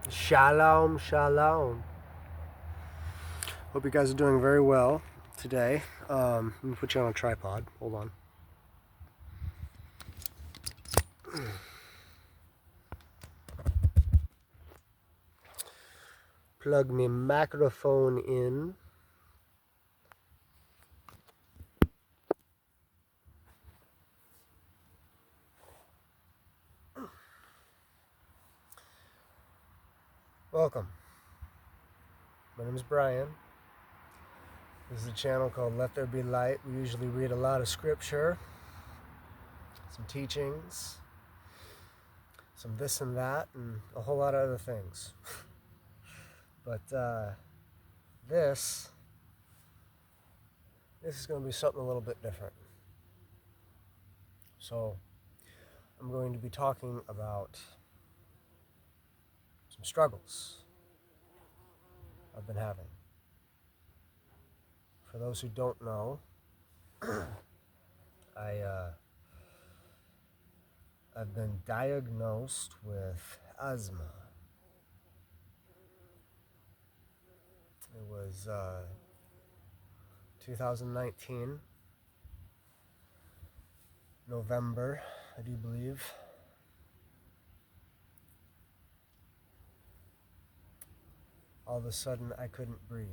Shalom, shalom. Hope you guys are doing very well today. Let me put you on a tripod. Hold on. Plug my microphone in. Welcome. My name is Brian. This is a channel called Let There Be Light. We usually read a lot of scripture, some teachings, some this and that, and a whole lot of other things. But this is going to be something a little bit different. So I'm going to be talking about some struggles I've been having. For those who don't know, I've been diagnosed with asthma. It was 2019, November, I do believe. All of a sudden, I couldn't breathe.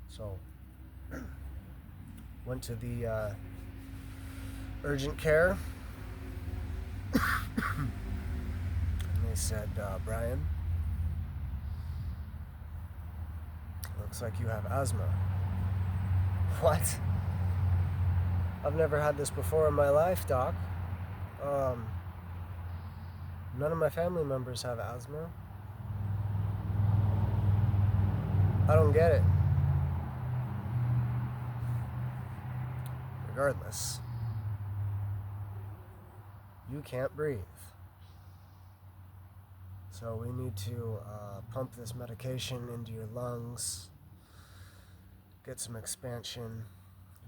So, went to the urgent care, and they said, Brian, looks like you have asthma. What? I've never had this before in my life, doc. None of my family members have asthma. I don't get it. Regardless, you can't breathe. So we need to pump this medication into your lungs, get some expansion,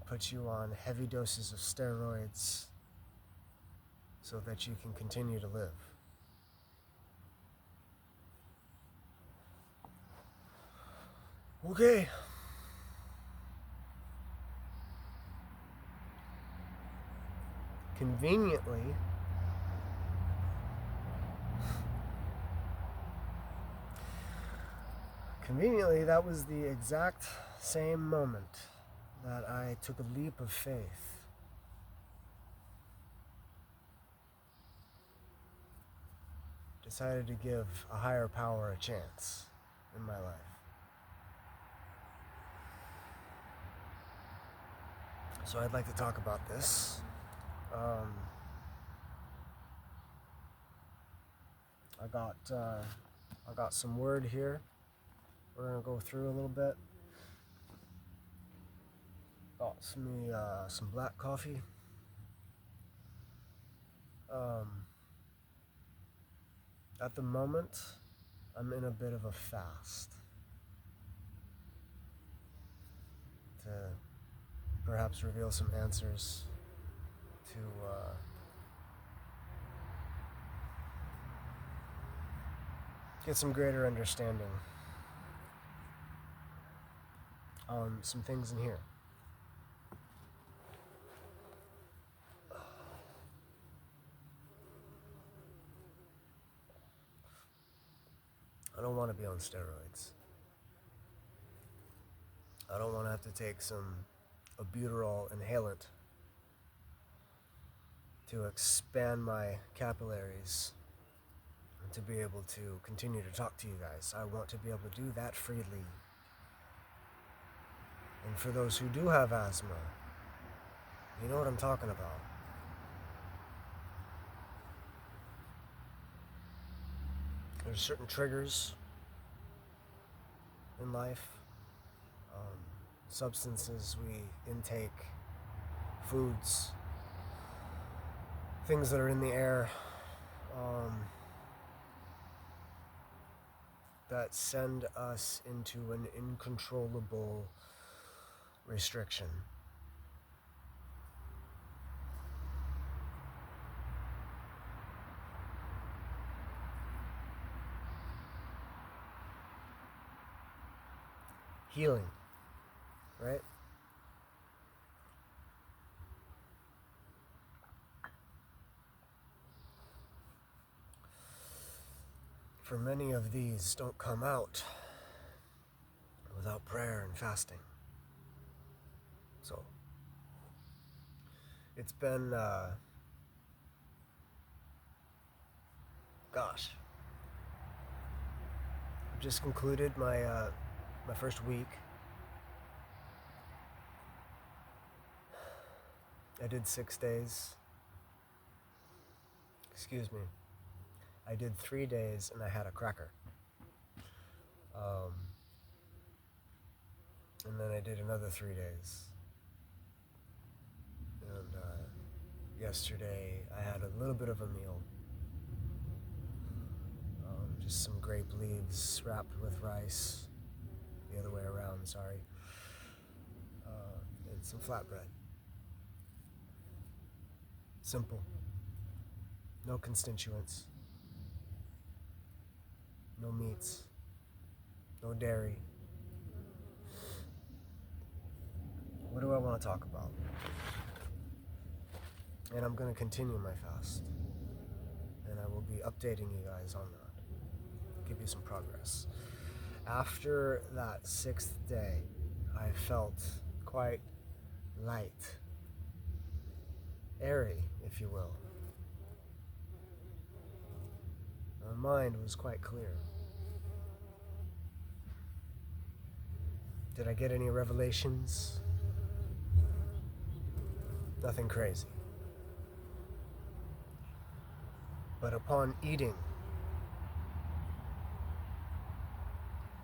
put you on heavy doses of steroids so that you can continue to live. Okay. Conveniently, that was the exact same moment that I took a leap of faith. Decided to give a higher power a chance in my life. So I'd like to talk about this. I got some word here. We're gonna go through a little bit. Got some black coffee. At the moment, I'm in a bit of a fast to perhaps reveal some answers to get some greater understanding on some things in here. I don't want to be on steroids. I don't want to have to take some albuterol inhalant to expand my capillaries and to be able to continue to talk to you guys. I want to be able to do that freely. And for those who do have asthma, you know what I'm talking about. There's certain triggers in life, substances we intake, foods, things that are in the air, that send us into an uncontrollable restriction. healing, right? For many of these don't come out without prayer and fasting. So it's been, I've just concluded my first week. I did 6 days. Excuse me. I did 3 days and I had a cracker. And then I did another 3 days. And yesterday I had a little bit of a meal. Just some grape leaves wrapped with rice. The other way around, sorry. And some flatbread. Simple. No constituents. No meats. No dairy. What do I want to talk about? And I'm going to continue my fast. And I will be updating you guys on that. Give you some progress. After that 6th day, I felt quite light. Airy, if you will. My mind was quite clear. Did I get any revelations? Nothing crazy. But upon eating,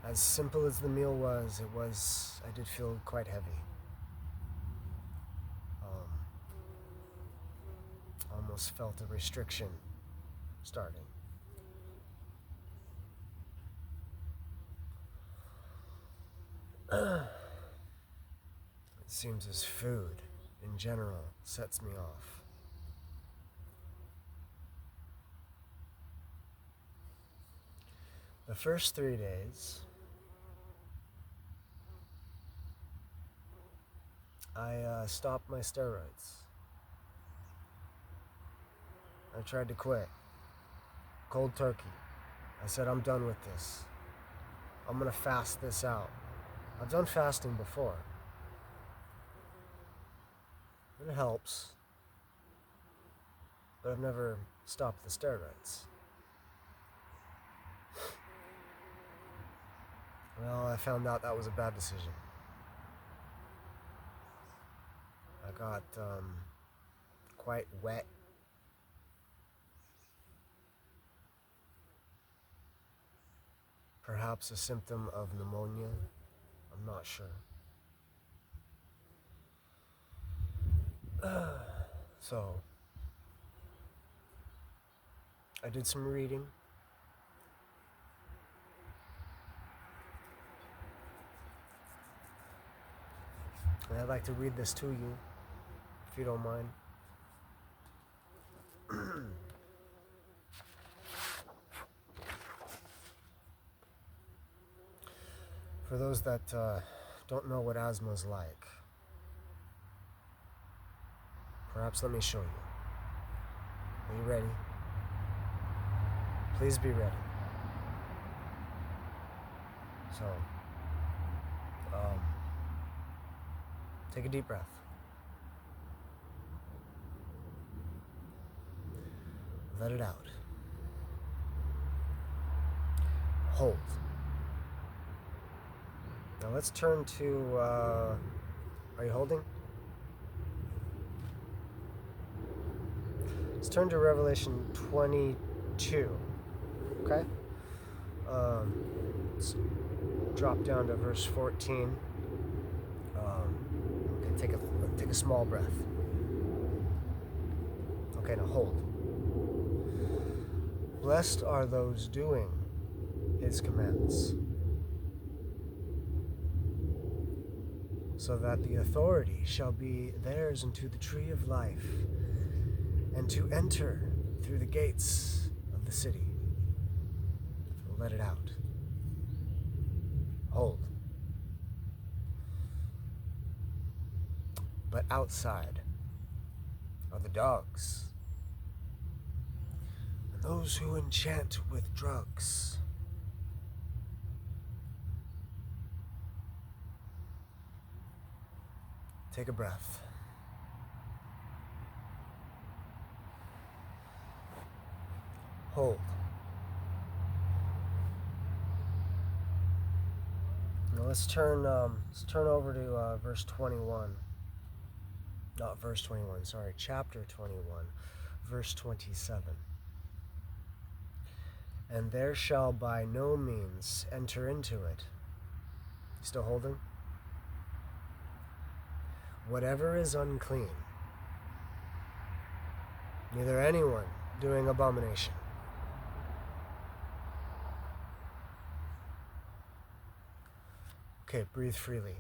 as simple as the meal was, I did feel quite heavy. Almost felt a restriction starting. It seems as food, in general, sets me off. The first 3 days, I stopped my steroids. I tried to quit. Cold turkey. I said, I'm done with this. I'm gonna fast this out. I've done fasting before. It helps. But I've never stopped the steroids. Well, I found out that was a bad decision. I got quite wet. Perhaps a symptom of pneumonia. I'm not sure. So, I did some reading. And I'd like to read this to you, if you don't mind. For those that don't know what asthma is like, perhaps let me show you. Are you ready? Please be ready. So, take a deep breath. Let it out. Hold. Now let's turn to, are you holding? Let's turn to Revelation 22, okay? Let's drop down to verse 14. Okay, take a small breath. Okay, now hold. Blessed are those doing his commands, so that the authority shall be theirs unto the tree of life, and to enter through the gates of the city. Let it out. Hold. but outside are the dogs. And those who enchant with drugs. Take a breath. Hold. Now let's turn over to verse 21. Not verse 21, sorry, chapter 21, verse 27. And there shall by no means enter into it. Still holding? Whatever is unclean, neither anyone doing abomination. Okay, breathe freely.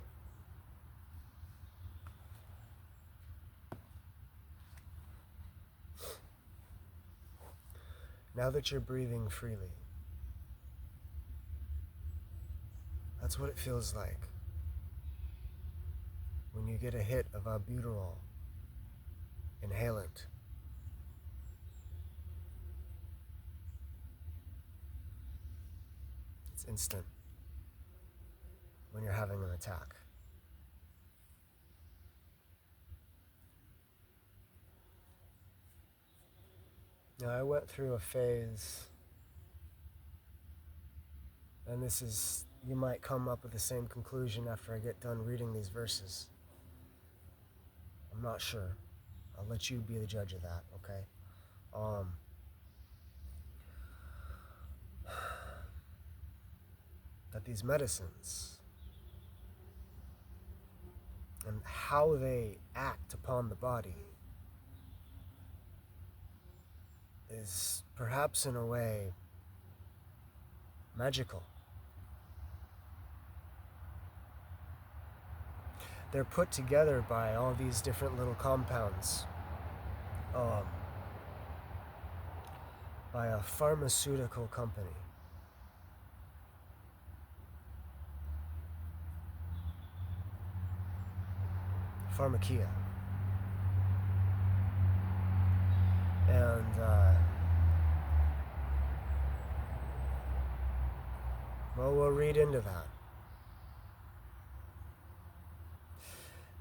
Now that you're breathing freely, that's what it feels like when you get a hit of albuterol inhalant. It's instant when you're having an attack. Now, I went through a phase, and you might come up with the same conclusion after I get done reading these verses. I'm not sure. I'll let you be the judge of that, okay? That these medicines and how they act upon the body is perhaps in a way magical. They're put together by all these different little compounds by a pharmaceutical company. Pharmakia. And well, we'll read into that.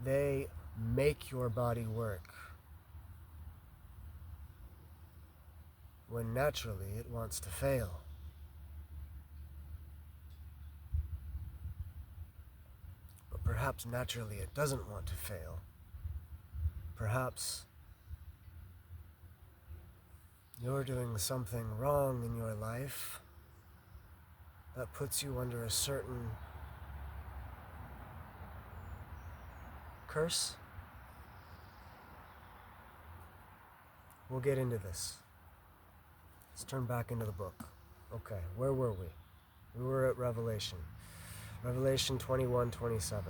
They make your body work when naturally it wants to fail. But perhaps naturally it doesn't want to fail. Perhaps you're doing something wrong in your life that puts you under a certain curse. We'll get into this. Let's turn back into the book. Okay, where were we? We were at Revelation. Revelation 21:27.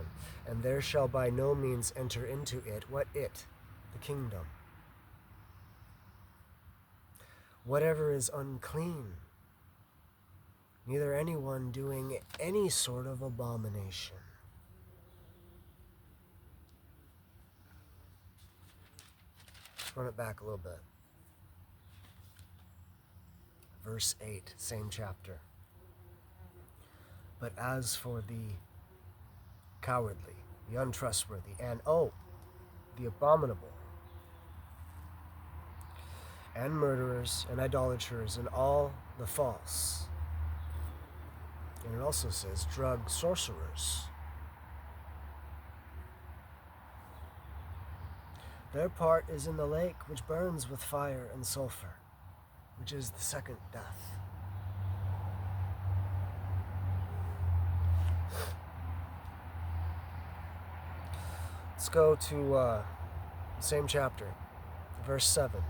And there shall by no means enter into it. What it? The kingdom. Whatever is unclean, neither anyone doing any sort of abomination. Let's run it back a little bit. Verse 8, same chapter. But as for the cowardly, the untrustworthy, and the abominable, and murderers, and idolaters, and all the false. And it also says drug sorcerers. Their part is in the lake which burns with fire and sulfur, which is the second death. Let's go to the same chapter, verse 7.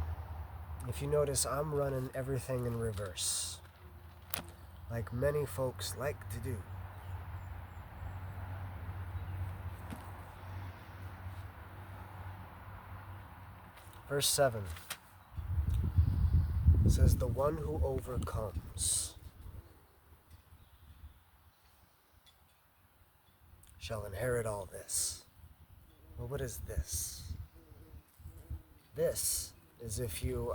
If you notice, I'm running everything in reverse, like many folks like to do. Verse 7 says, the one who overcomes shall inherit all this. Well, what is this? This is, if you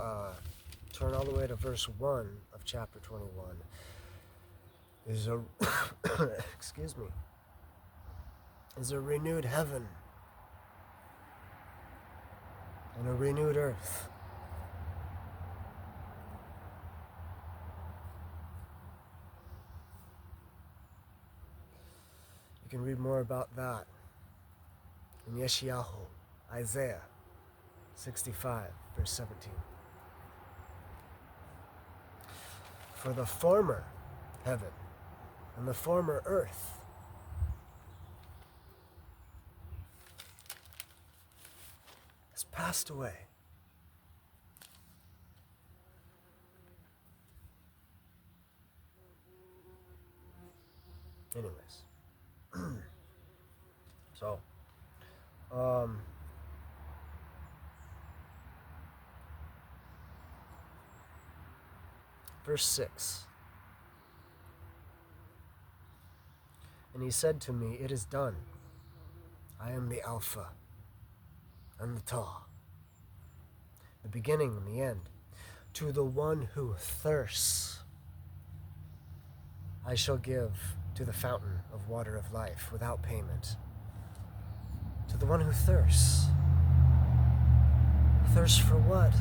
turn all the way to verse 1 of chapter 21, is a excuse me, is a renewed heaven and a renewed earth. You can read more about that in Yeshayahu, Isaiah 65, verse 17. For the former heaven and the former earth has passed away. Anyways, so, verse 6. And he said to me, it is done. I am the Alpha and the Tah, the beginning and the end. To the one who thirsts, I shall give to the fountain of water of life without payment. To the one who thirsts. Thirst for what?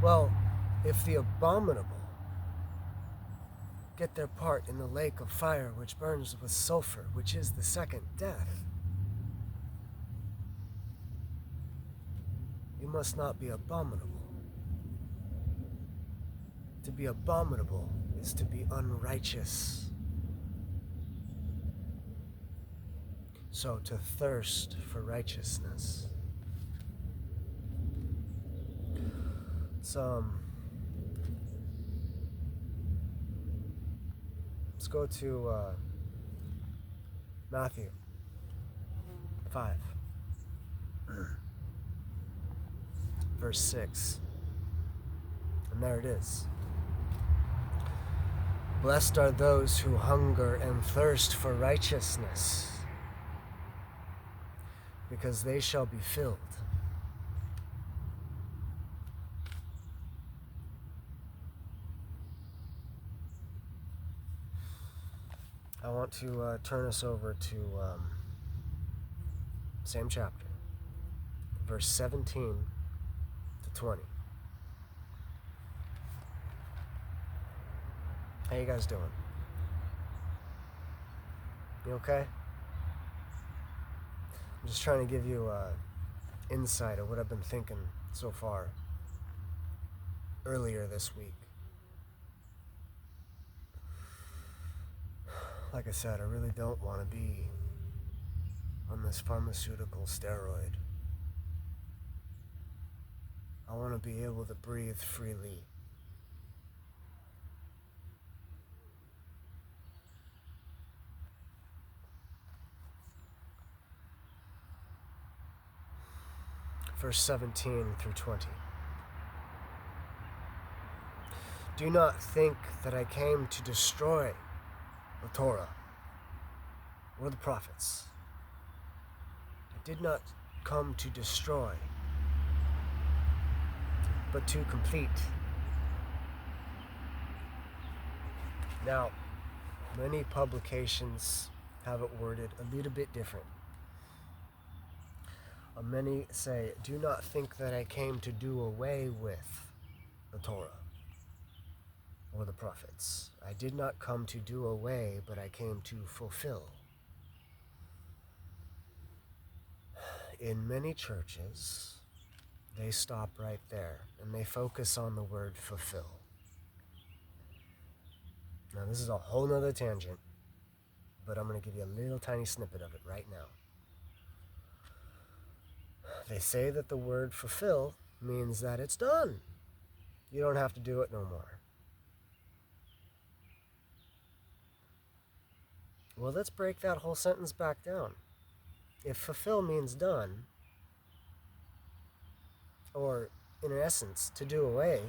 Well, if the abominable get their part in the lake of fire which burns with sulfur, which is the second death, you must not be abominable. To be abominable is to be unrighteous. So to thirst for righteousness. Let's go to Matthew 5, verse 6. And there it is. Blessed are those who hunger and thirst for righteousness, because they shall be filled. I want to turn us over to same chapter, verse 17 to 20. How you guys doing? You okay? I'm just trying to give you insight of what I've been thinking so far earlier this week. Like I said, I really don't want to be on this pharmaceutical steroid. I want to be able to breathe freely. Verse 17 through 20. Do not think that I came to destroy the Torah or the prophets. I did not come to destroy, but to complete. Now, many publications have it worded a little bit different. Many say, do not think that I came to do away with the Torah or the prophets. I did not come to do away, but I came to fulfill. In many churches, they stop right there and they focus on the word fulfill. Now, this is a whole nother tangent, but I'm going to give you a little tiny snippet of it right now. They say that the word fulfill means that it's done. You don't have to do it no more. Well, let's break that whole sentence back down. If fulfill means done, or in essence, to do away,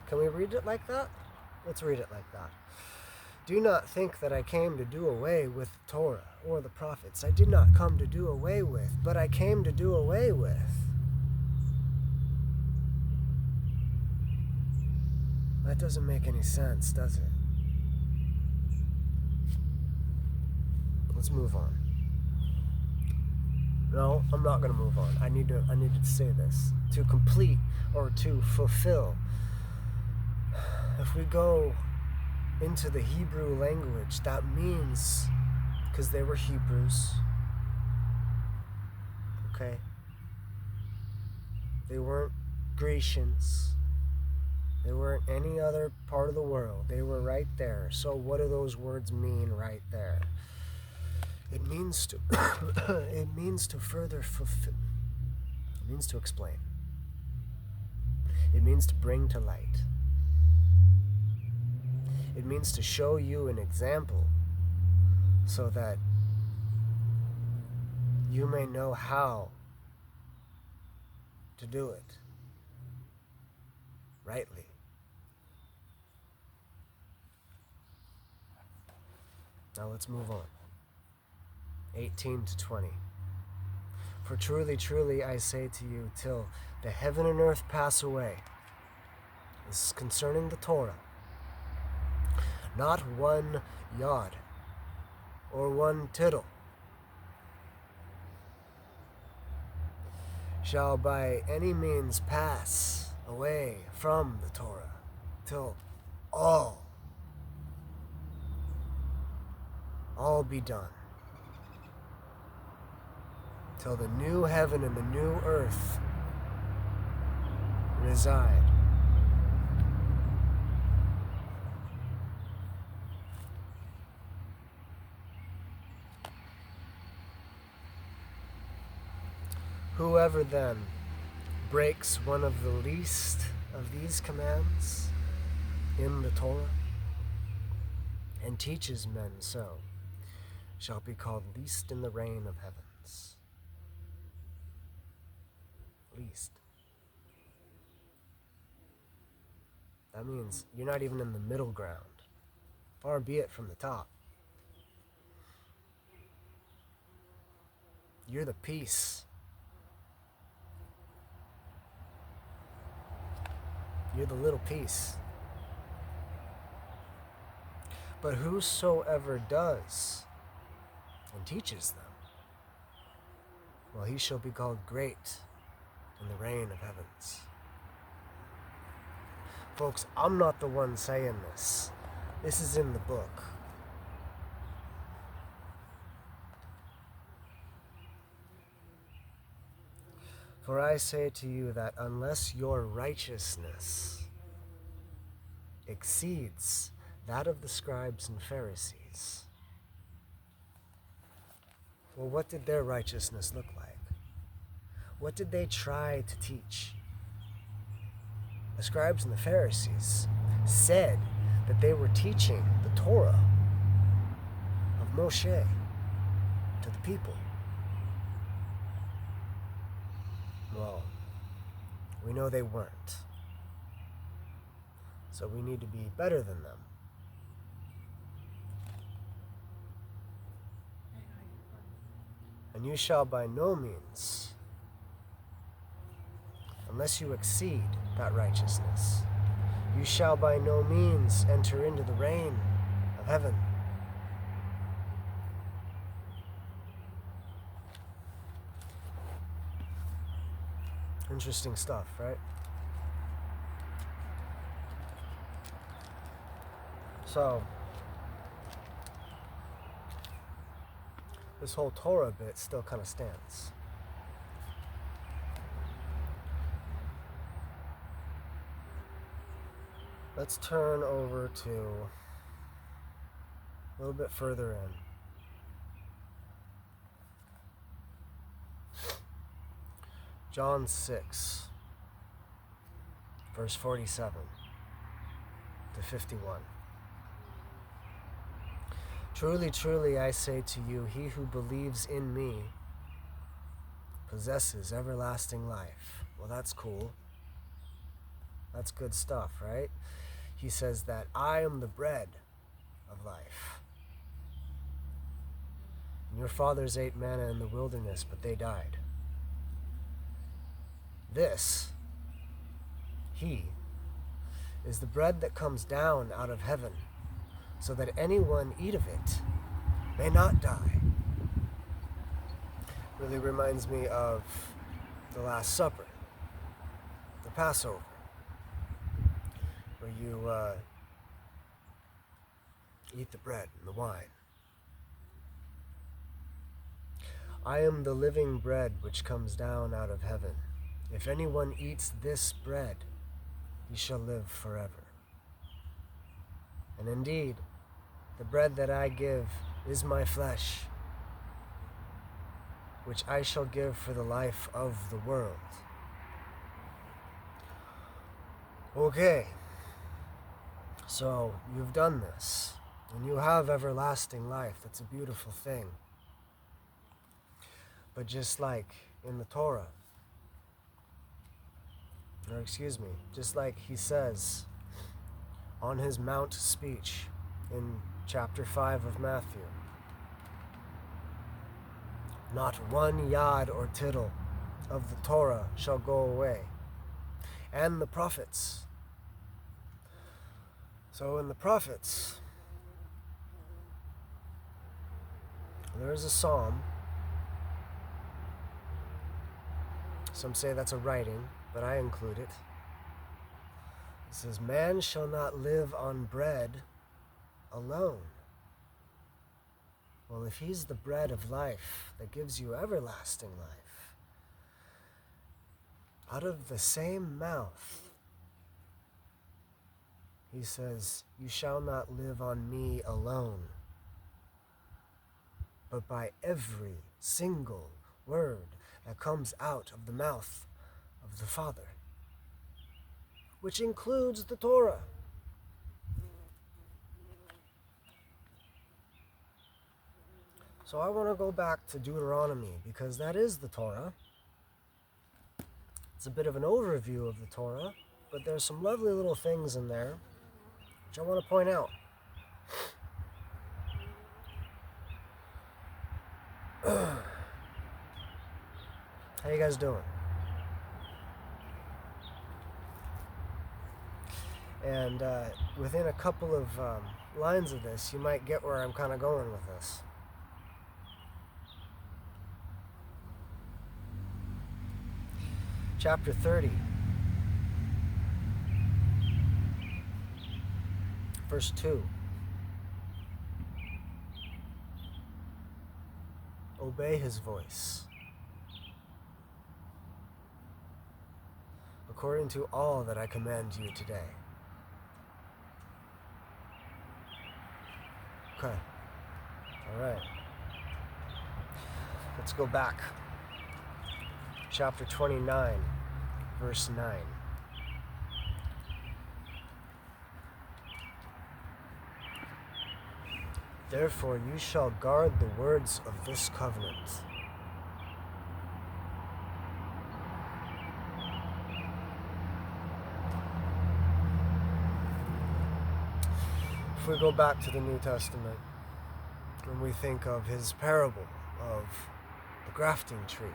can we read it like that? Let's read it like that. Do not think that I came to do away with the Torah or the prophets. I did not come to do away with, but I came to do away with. That doesn't make any sense, does it? Let's move on. No, I'm not going to move on. I needed to say this. To complete or to fulfill. If we go into the Hebrew language, that means, because they were Hebrews, okay? They weren't Grecians. They weren't any other part of the world. They were right there. So what do those words mean right there? It means to it means to further fulfill. It means to explain. It means to bring to light. It means to show you an example so that you may know how to do it rightly. Now let's move on. 18 to 20. For truly, truly, I say to you, till the heaven and earth pass away, this is concerning the Torah, not one yod or one tittle shall by any means pass away from the Torah, till all be done, till the new heaven and the new earth reside. Whoever then breaks one of the least of these commands in the Torah and teaches men so shall be called least in the reign of heavens. Least. That means you're not even in the middle ground. Far be it from the top. You're the piece. You're the little piece. But whosoever does and teaches them, well, he shall be called great in the reign of heavens. Folks, I'm not the one saying this. This is in the book. For I say to you that unless your righteousness exceeds that of the scribes and Pharisees, well, what did their righteousness look like? What did they try to teach? The scribes and the Pharisees said that they were teaching the Torah of Moshe to the people. Well, we know they weren't. So we need to be better than them. And you shall by no means, unless you exceed that righteousness, you shall by no means enter into the reign of heaven. Interesting stuff, right? So, this whole Torah bit still kind of stands. Let's turn over to a little bit further in. John 6, verse 47 to 51. Truly, truly, I say to you, he who believes in me possesses everlasting life. Well, that's cool. That's good stuff, right? He says that I am the bread of life. And your fathers ate manna in the wilderness, but they died. This, he, is the bread that comes down out of heaven, so that anyone eat of it may not die. Really reminds me of the Last Supper, the Passover, where you eat the bread and the wine. I am the living bread which comes down out of heaven. If anyone eats this bread, he shall live forever. And indeed, the bread that I give is my flesh, which I shall give for the life of the world. Okay, so you've done this, and you have everlasting life. That's a beautiful thing. But just like in the Torah, just like he says on his Mount speech in chapter 5 of Matthew, not one yod or tittle of the Torah shall go away, and the prophets. So in the prophets, there is a psalm. Some say that's a writing, but I include it. It says, man shall not live on bread alone. Well, if he's the bread of life that gives you everlasting life, out of the same mouth, he says, you shall not live on me alone, but by every single word that comes out of the mouth of the Father, which includes the Torah. So I want to go back to Deuteronomy, because that is the Torah. It's a bit of an overview of the Torah, but there's some lovely little things in there which I want to point out. How you guys doing? And within a couple of lines of this, you might get where I'm kind of going with this. Chapter 30, verse 2. Obey his voice, according to all that I command you today. Okay. All right. Let's go back. Chapter 29, verse 9. Therefore you shall guard the words of this covenant. If we go back to the New Testament, and we think of his parable of the grafting tree,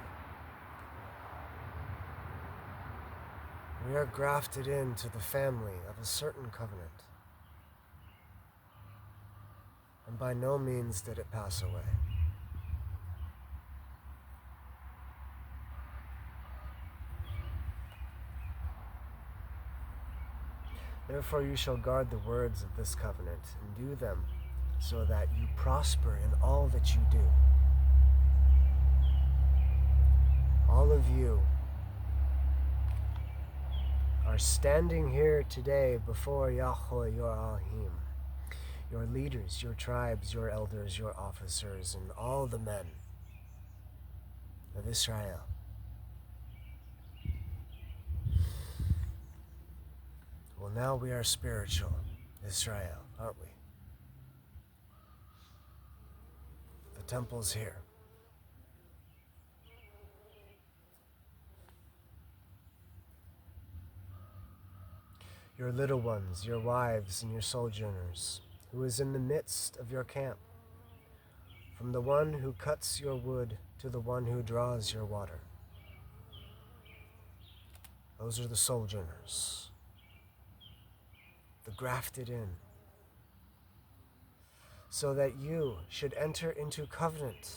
we are grafted into the family of a certain covenant. And by no means did it pass away. Therefore you shall guard the words of this covenant, and do them, so that you prosper in all that you do. All of you are standing here today before Yahweh your Elohim, your leaders, your tribes, your elders, your officers, and all the men of Israel. Well, now we are spiritual Israel, aren't we? The temple's here. Your little ones, your wives, and your sojourners, who is in the midst of your camp, from the one who cuts your wood to the one who draws your water. Those are the sojourners, the grafted in, so that you should enter into covenant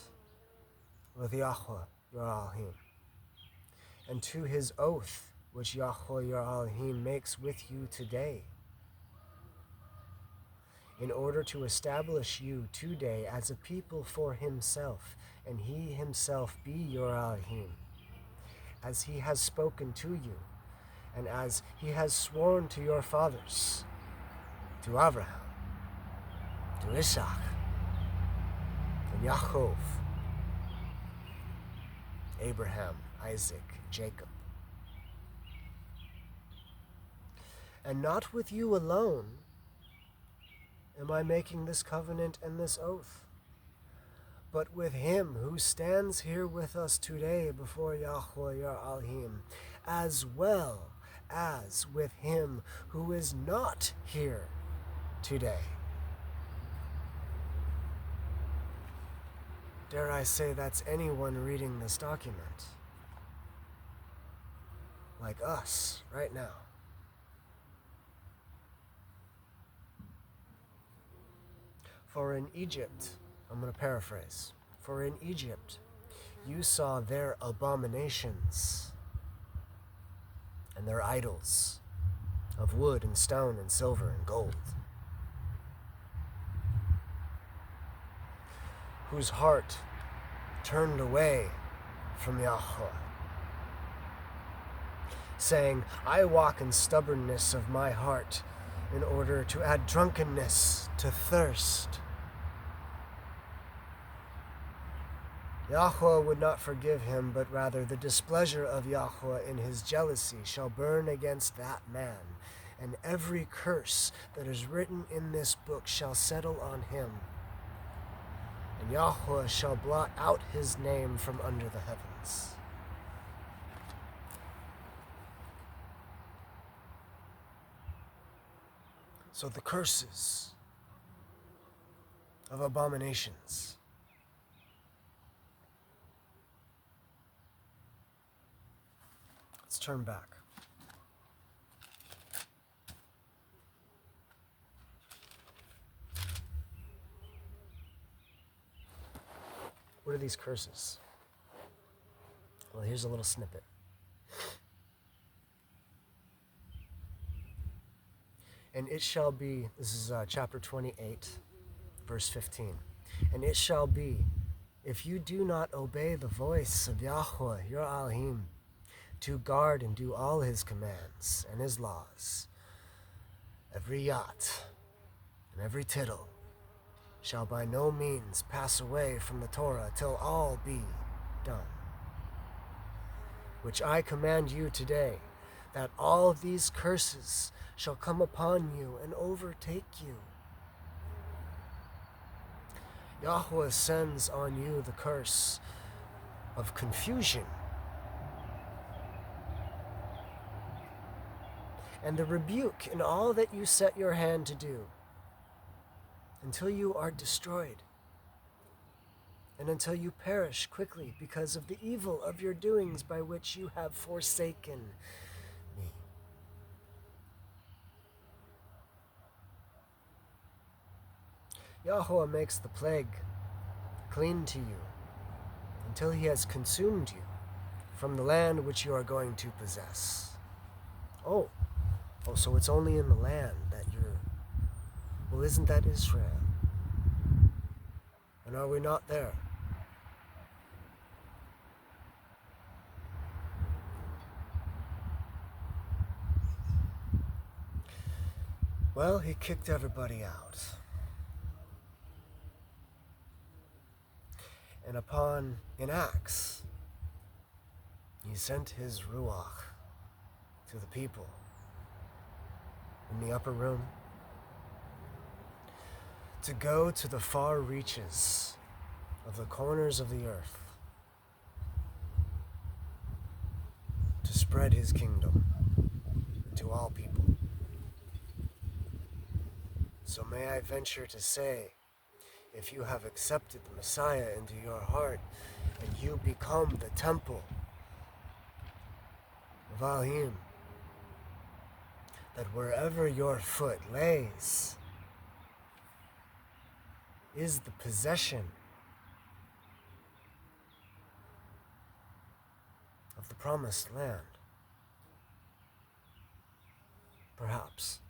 with Yahweh your Elohim, and to his oath which Yahweh your Elohim makes with you today, in order to establish you today as a people for himself, and he himself be your Elohim, as he has spoken to you, and as he has sworn to your fathers, to Abraham, to Isaac, and Yaakov, Abraham, Isaac, Jacob. And not with you alone am I making this covenant and this oath, but with him who stands here with us today before Yahweh your Elohim, as well as with him who is not here today. Dare I say that's anyone reading this document, like us right now. For in Egypt, I'm going to paraphrase, for in Egypt you saw their abominations and their idols of wood and stone and silver and gold, whose heart turned away from Yahweh, saying, I walk in stubbornness of my heart in order to add drunkenness to thirst. Yahweh would not forgive him, but rather the displeasure of Yahweh in his jealousy shall burn against that man, and every curse that is written in this book shall settle on him. And Yahweh shall blot out his name from under the heavens. So the curses of abominations. Let's turn back. What are these curses? Well, here's a little snippet. And it shall be, this is chapter 28, verse 15. And it shall be, if you do not obey the voice of Yahweh, your Elohim, to guard and do all his commands and his laws, every yot and every tittle shall by no means pass away from the Torah till all be done, which I command you today, that all these curses shall come upon you and overtake you. Yahweh sends on you the curse of confusion and the rebuke in all that you set your hand to do, until you are destroyed, and until you perish quickly because of the evil of your doings by which you have forsaken me. Yahweh makes the plague clean to you until he has consumed you from the land which you are going to possess. Oh, so it's only in the land that you're... Well, isn't that Israel? And are we not there? Well, he kicked everybody out. And in Acts, he sent his Ruach to the people in the upper room to go to the far reaches of the corners of the earth to spread his kingdom to all people. So may I venture to say, if you have accepted the Messiah into your heart and you become the temple of Elohim, that wherever your foot lays is the possession of the promised land. Perhaps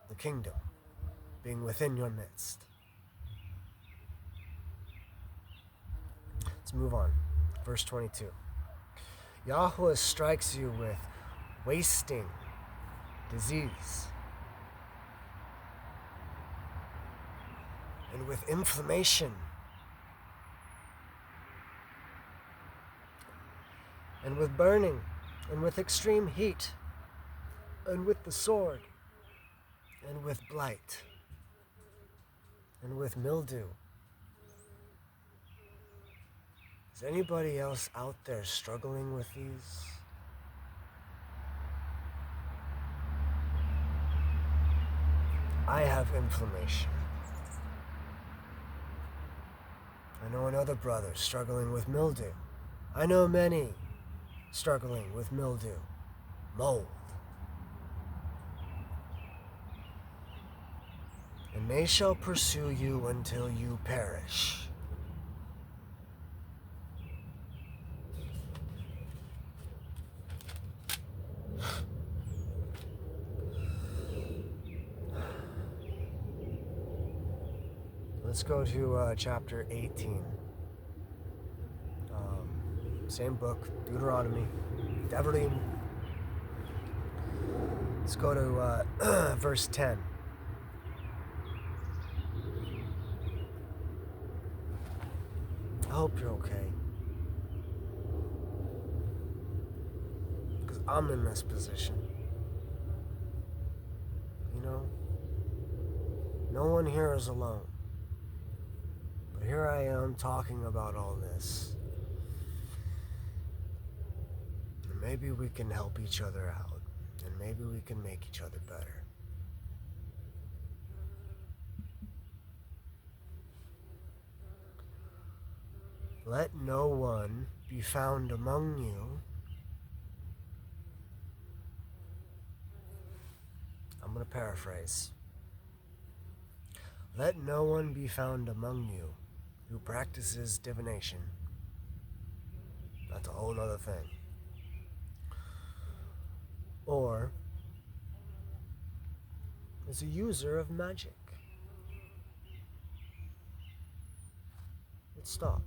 the kingdom being within your midst. Let's move on. Verse 22. Yahweh strikes you with wasting disease and with inflammation and with burning and with extreme heat and with the sword and with blight and with mildew. Is anybody else out there struggling with these? I have inflammation. I know another brother struggling with mildew. I know many struggling with mildew, mold. And they shall pursue you until you perish. Let's go to chapter 18. Same book, Deuteronomy. Devarim. Let's go to verse 10. I hope you're okay. Because I'm in this position. You know? No one here is alone. But here I am talking about all this. And maybe we can help each other out. And maybe we can make each other better. Let no one be found among you. I'm going to paraphrase. Let no one be found among you who practices divination. That's a whole other thing. Or is a user of magic. Let's stop.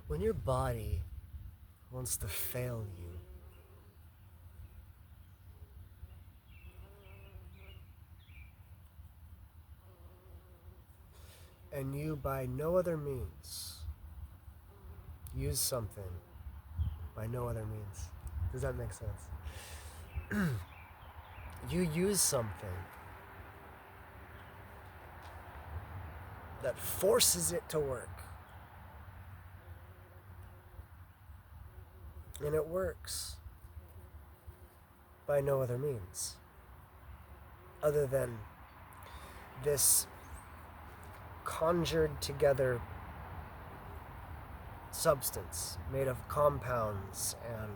When your body wants to fail you, and you by no other means use something by no other means. Does that make sense? You use something that forces it to work. And it works by no other means other than this conjured together substance made of compounds and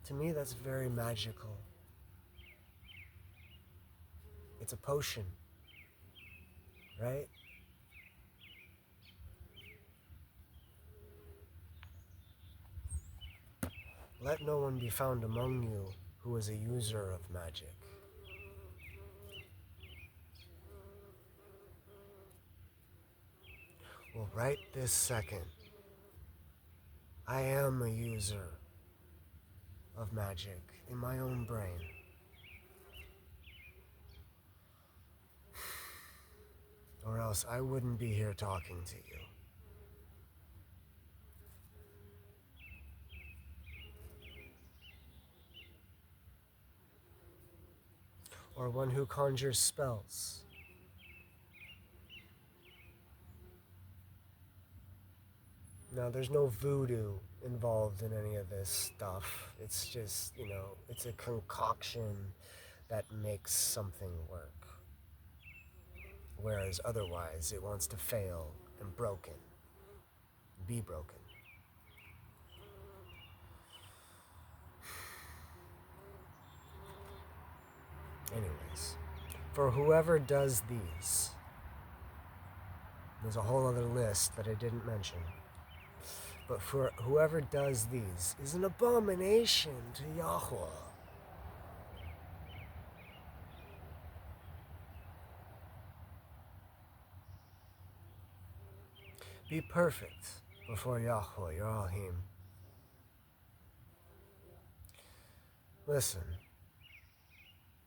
to me that's very magical. It's a potion, right? Let no one be found among you who is a user of magic. Well, right this second, I am a user of magic in my own brain. Or else I wouldn't be here talking to you. or one who conjures spells. Now, there's no voodoo involved in any of this stuff. It's just, it's a concoction that makes something work. Whereas otherwise, it wants to fail and be broken. Anyways, for whoever does these, there's a whole other list that I didn't mention. But for whoever does these is an abomination to Yahweh. Be perfect before Yahweh, your Elohim. Listen,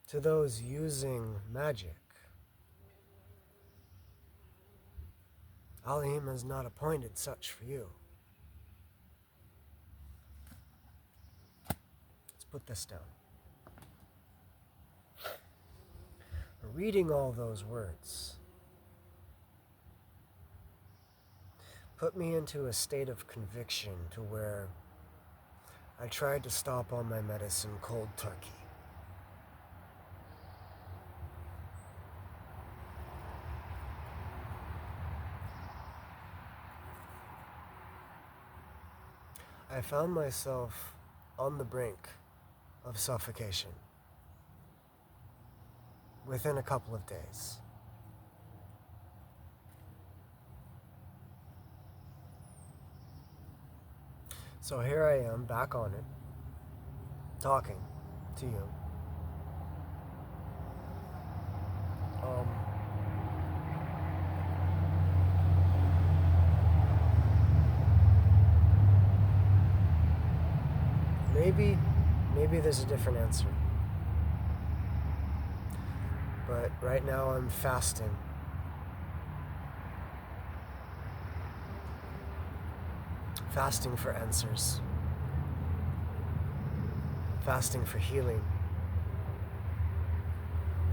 to those using magic, Elohim has not appointed such for you. Let's put this down. Reading all those words put me into a state of conviction to where I tried to stop all my medicine cold turkey. I found myself on the brink of suffocation within a couple of days. So here I am, back on it, talking to you. Maybe there's a different answer. But right now I'm fasting. Fasting for answers. Fasting for healing.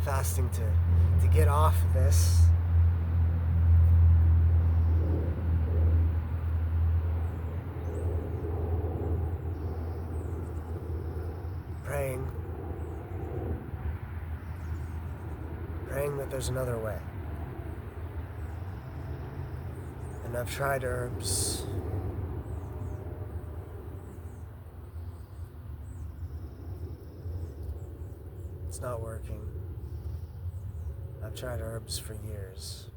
Fasting to get off of this. Praying that there's another way. And I've tried herbs. It's not working. I've tried herbs for years.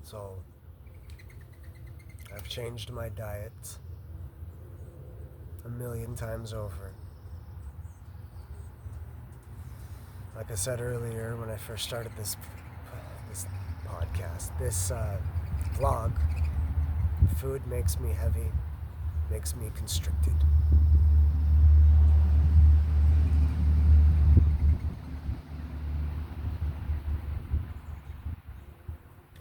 So, I've changed my diet 1,000,000 times over. Like I said earlier when I first started this podcast, this vlog, food makes me heavy, makes me constricted.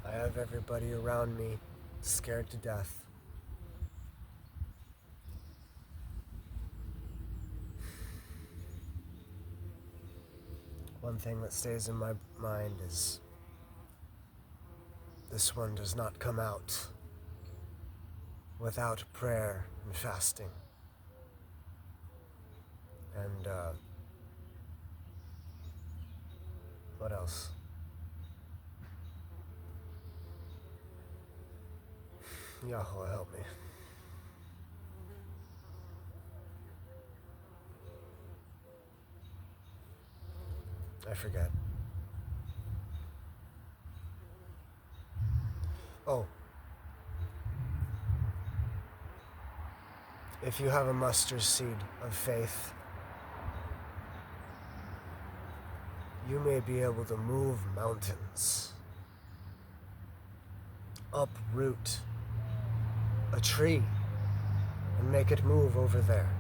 I have everybody around me scared to death. One thing that stays in my mind is this one does not come out without prayer and fasting. And what else? Yahweh, help me. I forget. Oh. If you have a mustard seed of faith, you may be able to move mountains, uproot a tree, and make it move over there.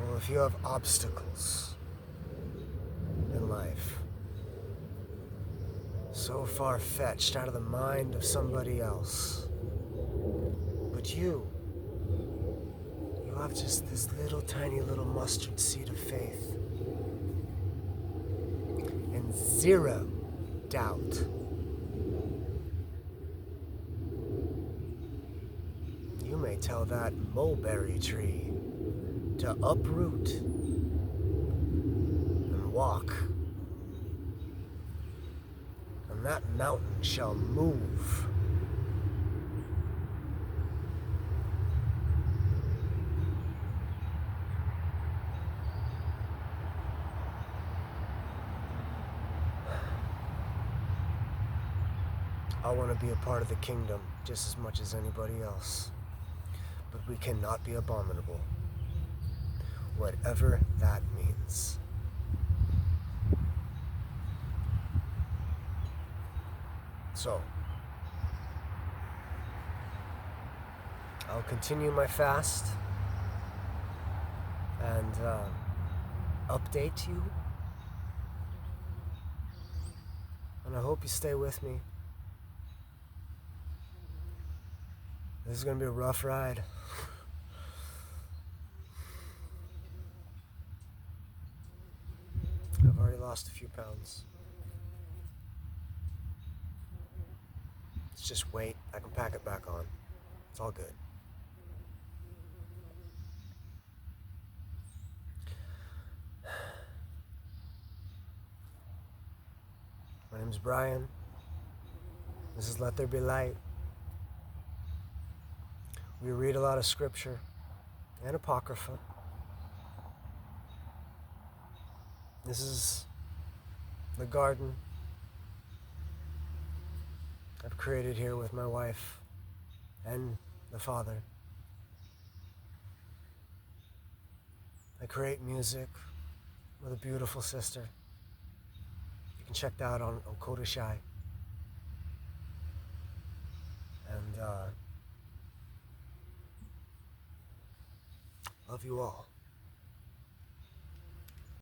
Well, if you have obstacles in life, so far-fetched out of the mind of somebody else, but you you'll have just this little tiny little mustard seed of faith and zero doubt. You may tell that mulberry tree to uproot and walk, and that mountain shall move. I want to be a part of the kingdom just as much as anybody else. But we cannot be abominable, whatever that means. So, I'll continue my fast and update you. And I hope you stay with me. This is going to be a rough ride. I've already lost a few pounds. It's just weight. I can pack it back on. It's all good. My name's Brian. This is Let There Be Light. We read a lot of scripture and apocrypha. This is the garden I've created here with my wife and the Father. I create music with a beautiful sister. You can check that out on Kodashai. And love you all.